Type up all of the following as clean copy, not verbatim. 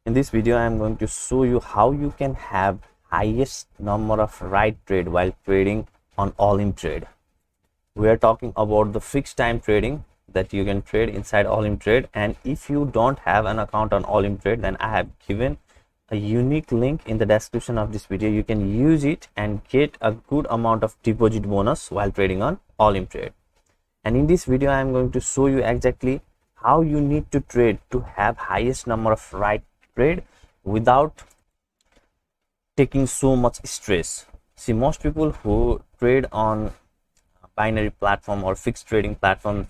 In this video, I am going to show you how you can have highest number of right trade while trading on Olymptrade. We are talking about the fixed time trading that you can trade inside Olymptrade, and if you don't have an account on Olymptrade, then I have given a unique link in the description of this video. You can use it and get a good amount of deposit bonus while trading on Olymptrade. And in this video, I am going to show you exactly how you need to trade to have highest number of right trade without taking so much stress. See, most people who trade on binary platform or fixed trading platform,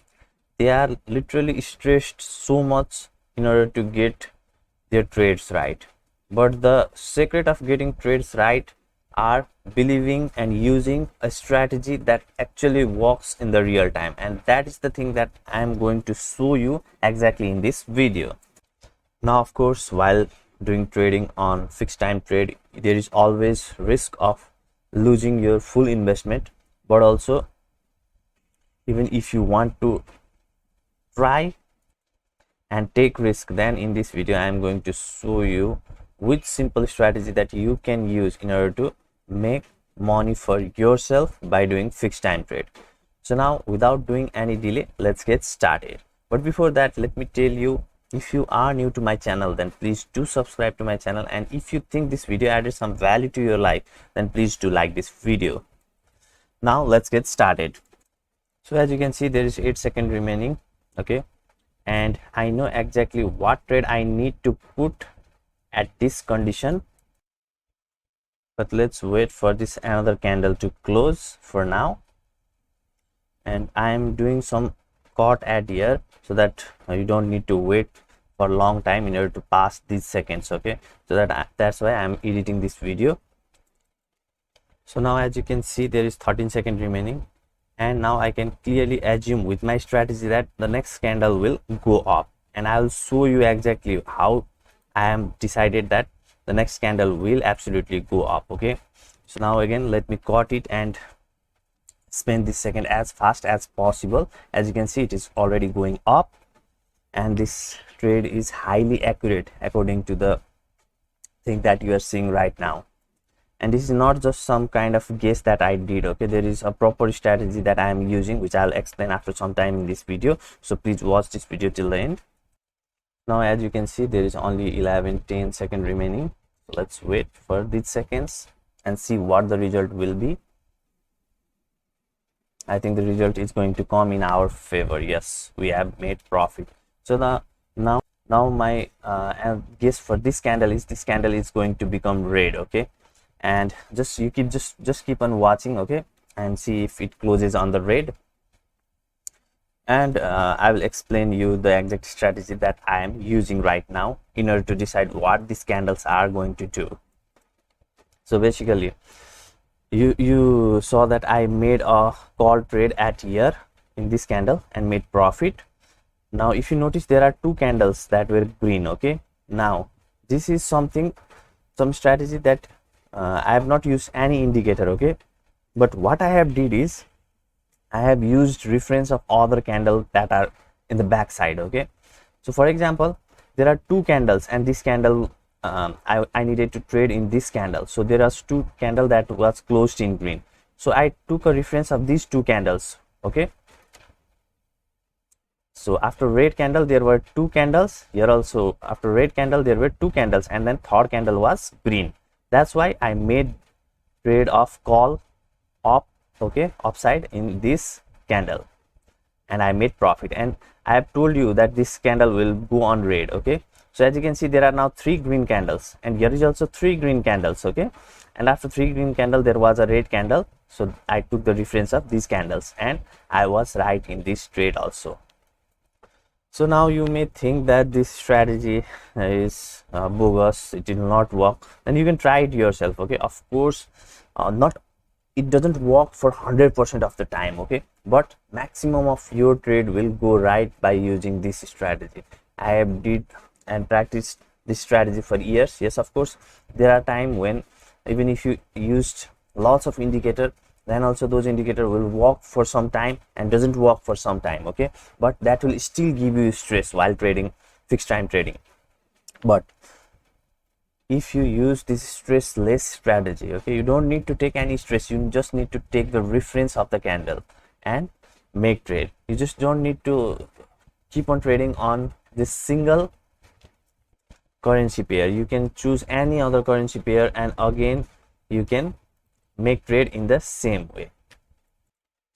they are literally stressed so much in order to get their trades right. But the secret of getting trades right are believing and using a strategy that actually works in the real time, and that is the thing that I am going to show you exactly in this video. Now, of course, while doing trading on fixed time trade, there is always risk of losing your full investment, but also even if you want to try and take risk, then in this video I am going to show you which simple strategy that you can use in order to make money for yourself by doing fixed time trade. So now, without doing any delay, let's get started. But before that, let me tell you, if you are new to my channel, then please do subscribe to my channel, and if you think this video added some value to your life, then please do like this video. Now let's get started. So as you can see, there is 8 seconds remaining, okay, and I know exactly what trade I need to put at this condition. But let's wait for this another candle to close for now, and I am doing some caught at here so that you don't need to wait for a long time in order to pass these seconds, okay. So that's why I'm editing this video. So now, as you can see, there is 13 seconds remaining, and now I can clearly assume with my strategy that the next candle will go up, and I'll show you exactly how I am decided that the next candle will absolutely go up, okay. So now again, let me cut it and spend this second as fast as possible. As you can see, it is already going up, and this trade is highly accurate according to the thing that you are seeing right now. And this is not just some kind of guess that I did, okay. There is a proper strategy that I am using, which I'll explain after some time in this video, so please watch this video till the end. Now, as you can see, there is only 10 seconds remaining. So let's wait for these seconds and see what the result will be. I think the result is going to come in our favor. Yes, we have made profit. So now my guess for this candle is going to become red, okay. And you keep on watching, okay, and see if it closes on the red. And I will explain you the exact strategy that I am using right now in order to decide what these candles are going to do. So basically, you saw that I made a call trade at here in this candle and made profit. Now, if you notice, there are two candles that were green, okay. Now, this is some strategy that I have not used any indicator, okay. But what I have did is I have used reference of other candles that are in the back side, okay. So for example, there are two candles, and this candle I needed to trade in this candle. So there are two candles that was closed in green, so I took a reference of these two candles, okay. So after red candle there were two candles here also. After red candle there were two candles, and then third candle was green. That's why I made trade of call up, okay, upside in this candle, and I made profit. And I have told you that this candle will go on red, okay. So as you can see, there are now 3 green candles, and here is also 3 green candles, okay. And after 3 green candle there was a red candle, so I took the reference of these candles, and I was right in this trade also. So now you may think that this strategy is bogus, it will not work. Then you can try it yourself, okay. Of course, it doesn't work for 100% of the time, okay, but maximum of your trade will go right by using this strategy. I have did and practiced this strategy for years. Yes, of course, there are times when even if you used lots of indicator, then also those indicator will work for some time and doesn't work for some time, okay, but that will still give you stress while trading fixed time trading. But if you use this stressless strategy. Okay, you don't need to take any stress, you just need to take the reference of the candle and make trade. You just don't need to keep on trading on this single currency pair. You can choose any other currency pair and again you can make trade in the same way.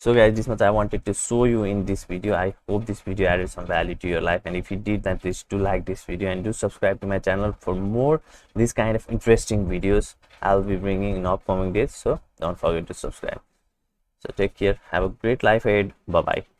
So guys, this much I wanted to show you in this video. I hope this video added some value to your life, and if you did, then please do like this video and do subscribe to my channel for more this kind of interesting videos I'll be bringing in upcoming days. So don't forget to subscribe. So take care, have a great life ahead. Bye bye.